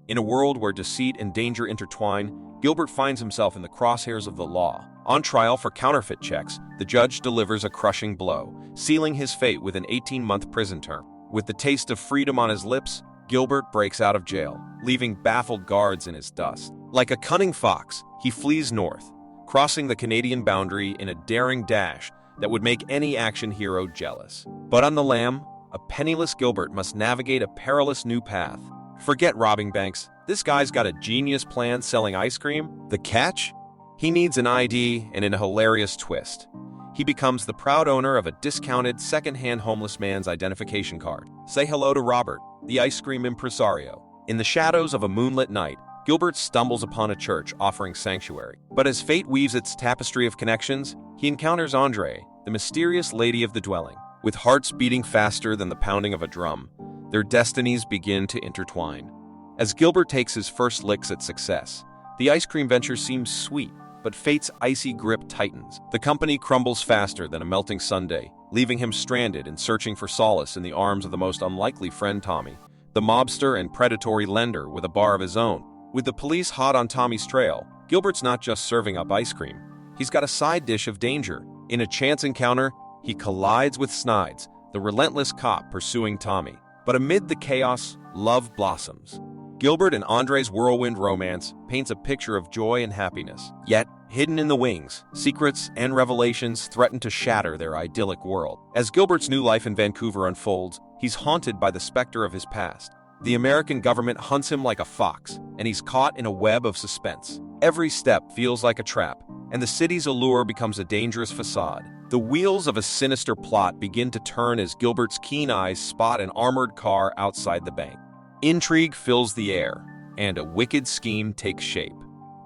In a world where deceit and danger intertwine, Gilbert finds himself in the crosshairs of the law. On trial for counterfeit checks, the judge delivers a crushing blow, sealing his fate with an 18-month prison term. With the taste of freedom on his lips, Gilbert breaks out of jail, leaving baffled guards in his dust. Like a cunning fox, he flees north, crossing the Canadian boundary in a daring dash that would make any action hero jealous. But on the lam, a penniless Gilbert must navigate a perilous new path. Forget robbing banks. This guy's got a genius plan selling ice cream. The catch? He needs an ID, and in a hilarious twist, he becomes the proud owner of a discounted second-hand homeless man's identification card. Say hello to Robert, the ice cream impresario. In the shadows of a moonlit night, Gilbert stumbles upon a church offering sanctuary. But as fate weaves its tapestry of connections, he encounters Andre, the mysterious lady of the dwelling. With hearts beating faster than the pounding of a drum, their destinies begin to intertwine. As Gilbert takes his first licks at success, the ice cream venture seems sweet, but fate's icy grip tightens. The company crumbles faster than a melting sundae, leaving him stranded and searching for solace in the arms of the most unlikely friend Tommy, the mobster and predatory lender with a bar of his own. With the police hot on Tommy's trail, Gilbert's not just serving up ice cream. He's got a side dish of danger. In a chance encounter, he collides with Snides, the relentless cop pursuing Tommy. But amid the chaos, love blossoms. Gilbert and Andre's whirlwind romance paints a picture of joy and happiness. Yet, hidden in the wings, secrets and revelations threaten to shatter their idyllic world. As Gilbert's new life in Vancouver unfolds, he's haunted by the specter of his past. The American government hunts him like a fox, and he's caught in a web of suspense. Every step feels like a trap, and the city's allure becomes a dangerous facade. The wheels of a sinister plot begin to turn as Gilbert's keen eyes spot an armored car outside the bank. Intrigue fills the air, and a wicked scheme takes shape.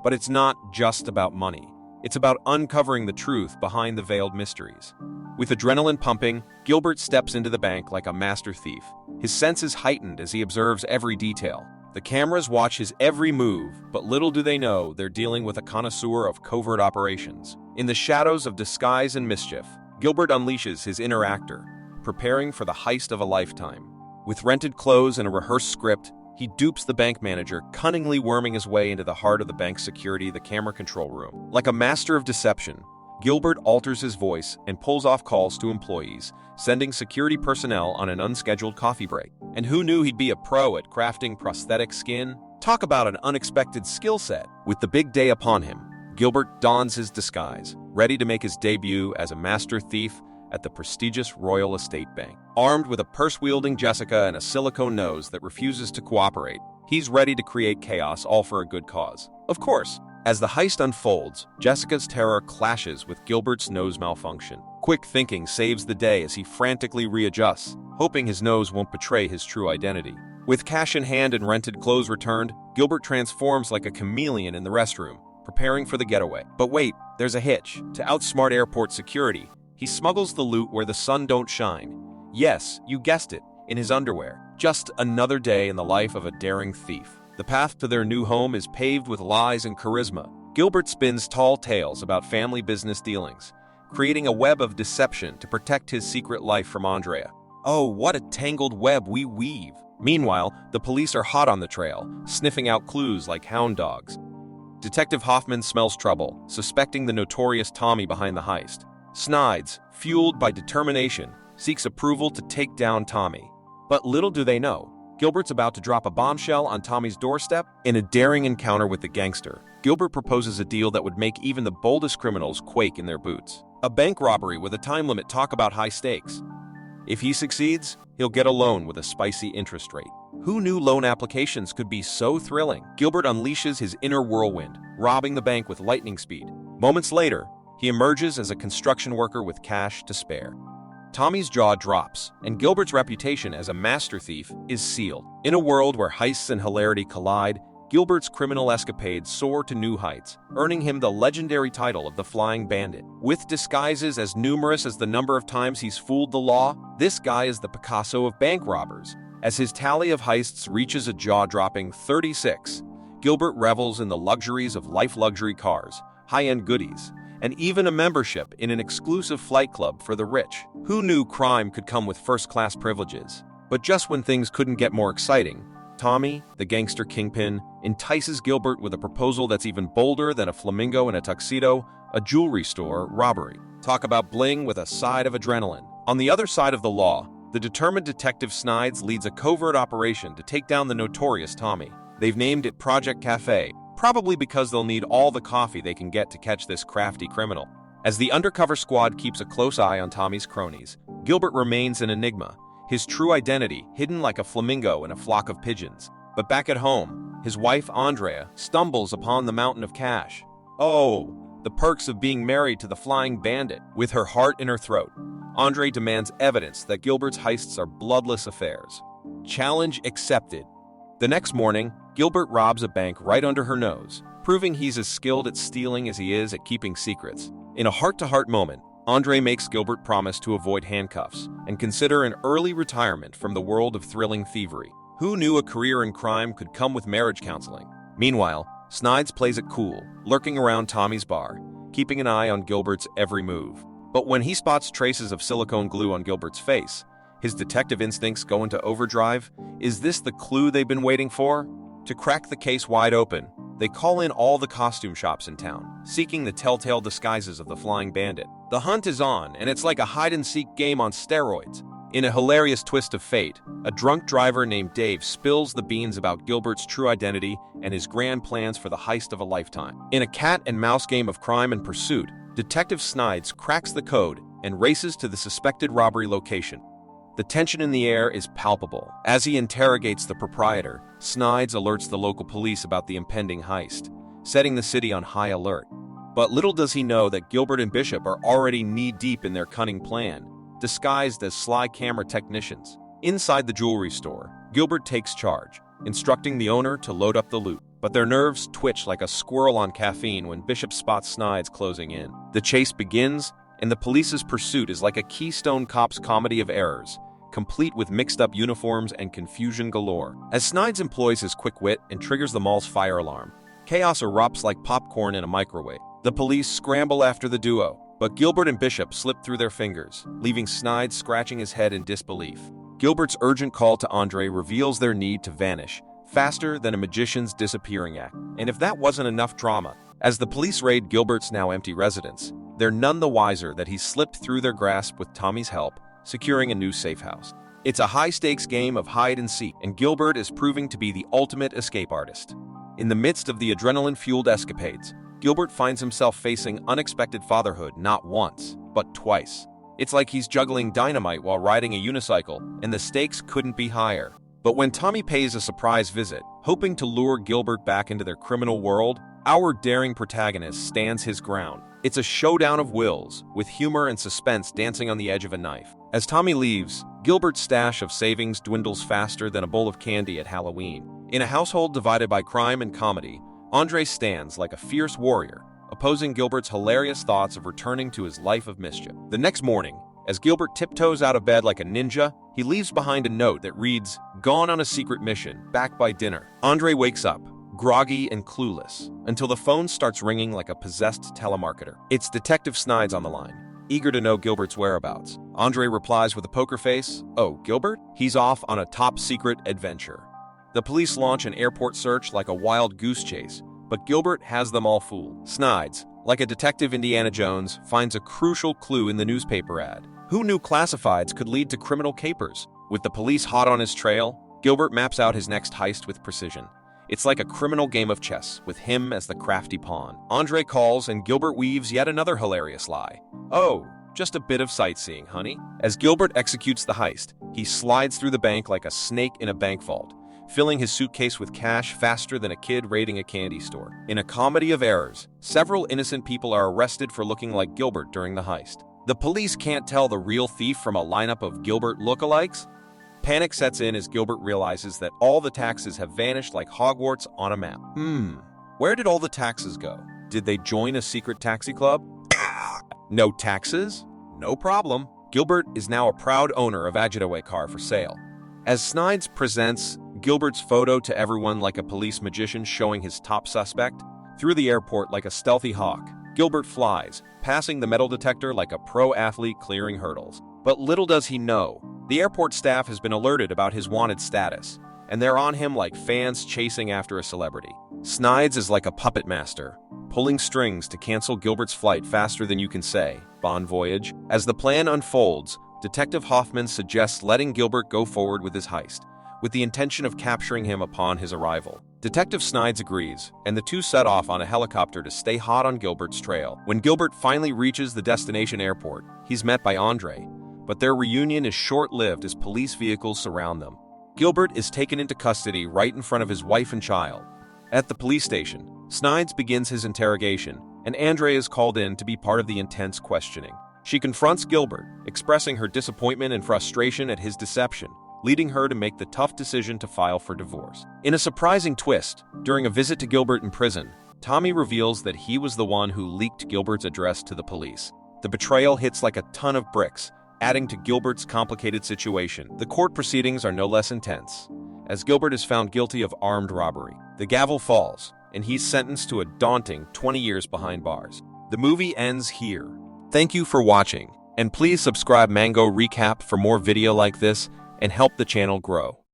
But it's not just about money. It's about uncovering the truth behind the veiled mysteries. With adrenaline pumping, Gilbert steps into the bank like a master thief. His senses heightened as he observes every detail. The cameras watch his every move, but little do they know they're dealing with a connoisseur of covert operations. In the shadows of disguise and mischief, Gilbert unleashes his inner actor, preparing for the heist of a lifetime. With rented clothes and a rehearsed script, he dupes the bank manager, cunningly worming his way into the heart of the bank's security, the camera control room. Like a master of deception, Gilbert alters his voice and pulls off calls to employees, sending security personnel on an unscheduled coffee break. And who knew he'd be a pro at crafting prosthetic skin? Talk about an unexpected skill set. With the big day upon him, Gilbert dons his disguise, ready to make his debut as a master thief at the prestigious Royal Estate Bank. Armed with a purse-wielding Jessica and a silicone nose that refuses to cooperate, he's ready to create chaos, all for a good cause. Of course, as the heist unfolds, Jessica's terror clashes with Gilbert's nose malfunction. Quick thinking saves the day as he frantically readjusts, hoping his nose won't betray his true identity. With cash in hand and rented clothes returned, Gilbert transforms like a chameleon in the restroom, preparing for the getaway. But wait, there's a hitch. To outsmart airport security, he smuggles the loot where the sun don't shine. Yes, you guessed it, in his underwear. Just another day in the life of a daring thief. The path to their new home is paved with lies and charisma. Gilbert spins tall tales about family business dealings, creating a web of deception to protect his secret life from Andrea. Oh, what a tangled web we weave! Meanwhile, the police are hot on the trail, sniffing out clues like hound dogs. Detective Hoffman smells trouble, suspecting the notorious Tommy behind the heist. Snides, fueled by determination, seeks approval to take down Tommy. But little do they know, Gilbert's about to drop a bombshell on Tommy's doorstep. In a daring encounter with the gangster, Gilbert proposes a deal that would make even the boldest criminals quake in their boots. A bank robbery with a time limit. Talk about high stakes. If he succeeds, he'll get a loan with a spicy interest rate. Who knew loan applications could be so thrilling? Gilbert unleashes his inner whirlwind, robbing the bank with lightning speed. Moments later, he emerges as a construction worker with cash to spare. Tommy's jaw drops, and Gilbert's reputation as a master thief is sealed. In a world where heists and hilarity collide, Gilbert's criminal escapades soar to new heights, earning him the legendary title of the Flying Bandit. With disguises as numerous as the number of times he's fooled the law, this guy is the Picasso of bank robbers. As his tally of heists reaches a jaw-dropping 36, Gilbert revels in the luxuries of life: luxury cars, high-end goodies, and even a membership in an exclusive flight club for the rich. Who knew crime could come with first-class privileges? But just when things couldn't get more exciting, Tommy, the gangster kingpin, entices Gilbert with a proposal that's even bolder than a flamingo in a tuxedo, a jewelry store robbery. Talk about bling with a side of adrenaline. On the other side of the law, the determined Detective Snides leads a covert operation to take down the notorious Tommy. They've named it Project Cafe, probably because they'll need all the coffee they can get to catch this crafty criminal. As the undercover squad keeps a close eye on Tommy's cronies, Gilbert remains an enigma, his true identity hidden like a flamingo in a flock of pigeons. But back at home, his wife Andrea stumbles upon the mountain of cash. Oh, the perks of being married to the flying bandit. With her heart in her throat, Andre demands evidence that Gilbert's heists are bloodless affairs. Challenge accepted. The next morning, Gilbert robs a bank right under her nose, proving he's as skilled at stealing as he is at keeping secrets. In a heart-to-heart moment, Andre makes Gilbert promise to avoid handcuffs and consider an early retirement from the world of thrilling thievery. Who knew a career in crime could come with marriage counseling? Meanwhile, Snides plays it cool, lurking around Tommy's bar, keeping an eye on Gilbert's every move. But when he spots traces of silicone glue on Gilbert's face, his detective instincts go into overdrive. Is this the clue they've been waiting for? To crack the case wide open, they call in all the costume shops in town, seeking the telltale disguises of the flying bandit. The hunt is on, and it's like a hide-and-seek game on steroids. In a hilarious twist of fate, a drunk driver named Dave spills the beans about Gilbert's true identity and his grand plans for the heist of a lifetime. In a cat-and-mouse game of crime and pursuit, Detective Snides cracks the code and races to the suspected robbery location. The tension in the air is palpable. As he interrogates the proprietor, Snides alerts the local police about the impending heist, setting the city on high alert. But little does he know that Gilbert and Bishop are already knee-deep in their cunning plan, disguised as sly camera technicians. Inside the jewelry store, Gilbert takes charge, instructing the owner to load up the loot. But their nerves twitch like a squirrel on caffeine when Bishop spots Snides closing in. The chase begins, and the police's pursuit is like a Keystone Cops comedy of errors, complete with mixed-up uniforms and confusion galore. As Snides employs his quick wit and triggers the mall's fire alarm, chaos erupts like popcorn in a microwave. The police scramble after the duo, but Gilbert and Bishop slip through their fingers, leaving Snides scratching his head in disbelief. Gilbert's urgent call to Andre reveals their need to vanish, faster than a magician's disappearing act. And if that wasn't enough drama, as the police raid Gilbert's now empty residence, they're none the wiser that he's slipped through their grasp with Tommy's help, securing a new safe house. It's a high-stakes game of hide-and-seek, and Gilbert is proving to be the ultimate escape artist. In the midst of the adrenaline-fueled escapades, Gilbert finds himself facing unexpected fatherhood not once, but twice. It's like he's juggling dynamite while riding a unicycle, and the stakes couldn't be higher. But when Tommy pays a surprise visit, hoping to lure Gilbert back into their criminal world, our daring protagonist stands his ground. It's a showdown of wills, with humor and suspense dancing on the edge of a knife. As Tommy leaves, Gilbert's stash of savings dwindles faster than a bowl of candy at Halloween. In a household divided by crime and comedy, Andre stands like a fierce warrior, opposing Gilbert's hilarious thoughts of returning to his life of mischief. The next morning, as Gilbert tiptoes out of bed like a ninja, he leaves behind a note that reads, "Gone on a secret mission, back by dinner." Andre wakes up, groggy and clueless, until the phone starts ringing like a possessed telemarketer. It's Detective Snides on the line, eager to know Gilbert's whereabouts. Andre replies with a poker face, "Oh, Gilbert? He's off on a top-secret adventure." The police launch an airport search like a wild goose chase, but Gilbert has them all fooled. Snides, like a detective Indiana Jones, finds a crucial clue in the newspaper ad. Who knew classifieds could lead to criminal capers? With the police hot on his trail, Gilbert maps out his next heist with precision. It's like a criminal game of chess, with him as the crafty pawn. Andre calls, and Gilbert weaves yet another hilarious lie. "Oh, just a bit of sightseeing, honey." As Gilbert executes the heist, he slides through the bank like a snake in a bank vault, filling his suitcase with cash faster than a kid raiding a candy store. In a comedy of errors, several innocent people are arrested for looking like Gilbert during the heist. The police can't tell the real thief from a lineup of Gilbert lookalikes. Panic sets in as Gilbert realizes that all the taxes have vanished like Hogwarts on a map. Where did all the taxes go? Did they join a secret taxi club? No taxes? No problem. Gilbert is now a proud owner of a getaway car for sale. As Snides presents Gilbert's photo to everyone like a police magician showing his top suspect, through the airport like a stealthy hawk, Gilbert flies, passing the metal detector like a pro athlete clearing hurdles. But little does he know, the airport staff has been alerted about his wanted status, and they're on him like fans chasing after a celebrity. Snides is like a puppet master, pulling strings to cancel Gilbert's flight faster than you can say, bon voyage. As the plan unfolds, Detective Hoffman suggests letting Gilbert go forward with his heist, with the intention of capturing him upon his arrival. Detective Snides agrees, and the two set off on a helicopter to stay hot on Gilbert's trail. When Gilbert finally reaches the destination airport, he's met by Andre, but their reunion is short-lived as police vehicles surround them. Gilbert is taken into custody right in front of his wife and child. At the police station, Snides begins his interrogation, and Andre is called in to be part of the intense questioning. She confronts Gilbert, expressing her disappointment and frustration at his deception, leading her to make the tough decision to file for divorce. In a surprising twist, during a visit to Gilbert in prison, Tommy reveals that he was the one who leaked Gilbert's address to the police. The betrayal hits like a ton of bricks, adding to Gilbert's complicated situation. The court proceedings are no less intense, as Gilbert is found guilty of armed robbery. The gavel falls, and he's sentenced to a daunting 20 years behind bars. The movie ends here. Thank you for watching, and please subscribe Mango Recap for more video like this and help the channel grow.